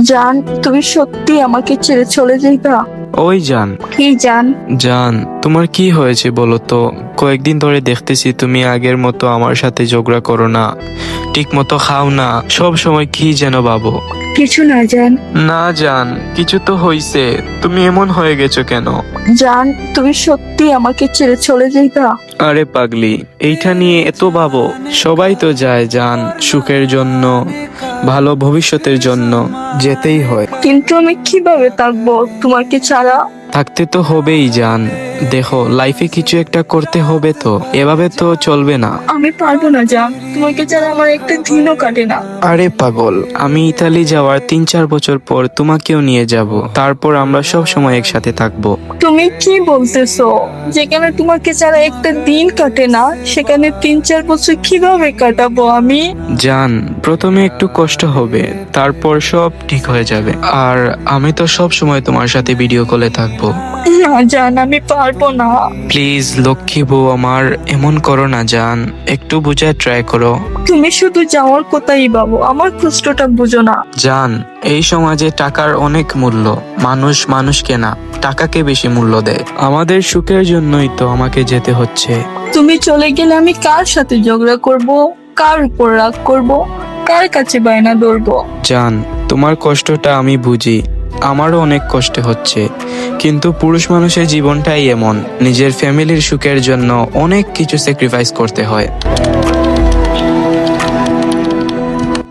জান, তুমি সত্যি আমাকে ছেড়ে চলে যাইবা? ওই জান, কি জান? জান তোমার কি হয়েছে বলো তো? কয়েকদিন ধরে দেখতেছি তুমি আগের মতো আমার সাথে ঝগড়া করো না, ঠিক মতো খাও না, সব সময় কি যেন ভাবো। কিছু না জান। না জান, কিছু তো হইছে, তুমি এমন হয়ে গেছো কেন? জান, তুমি সত্যি আমাকে ছেড়ে চলে যাইবা? আরে পাগলি, এইটা নিয়ে এত ভাবো? সবাই তো যায় জান, সুখের জন্য, ভালো ভবিষ্যতের জন্য যেতেই হয়। কিন্তু আমি কিভাবে থাকবো তোমাকে ছাড়া? থাকতে তো হবেই জান, দেখো লাইফে কিছু একটা করতে হবে তো, এভাবে তো চলবে না। আমি পারবো না জান, তোমাকে ছাড়া আমার একটা দিনও কাটে না। আরে পাগল, আমি ইতালি যাওয়ার 3-4 বছর পর তোমাকেও নিয়ে যাব, তারপর আমরা সব সময় একসাথে থাকবো। তুমি কি বলতেছো? যেখানে তোমাকে ছাড়া একটা দিন কাটে না, সেখানে 3-4 বছর কিভাবে কাটাবো আমি? জান, প্রথমে একটু কষ্ট হবে, তারপর সব ঠিক হয়ে যাবে। আর আমি তো সব সময় তোমার সাথে ভিডিও কলে থাকবো। না জান, আমি পারবো না। প্লিজ লক্ষ্মী বউ আমার, এমন করো না জান, একটু বোঝার ট্রাই করো। তুমি শুধু যাওয়ার কথাই ভাবো, আমার কষ্টটা বুঝো না। জান, এই সমাজে টাকার অনেক মূল্য, মানুষ মানুষকে না, টাকাকে বেশি মূল্য দেয়। আমাদের সুখের জন্যই তো আমাকে যেতে হচ্ছে। তুমি চলে গেলে আমি কার সাথে ঝগড়া করব? কার উপর রাগ করব? কার কাছে বায়না ধরবো? জান, তোমার কষ্টটা আমি বুঝি, আমারও অনেক কষ্ট হচ্ছে, কিন্তু পুরুষ মানুষের জীবনটাই এমন, নিজের ফ্যামিলির সুখের জন্য অনেক কিছু স্যাক্রিফাইস করতে হয়।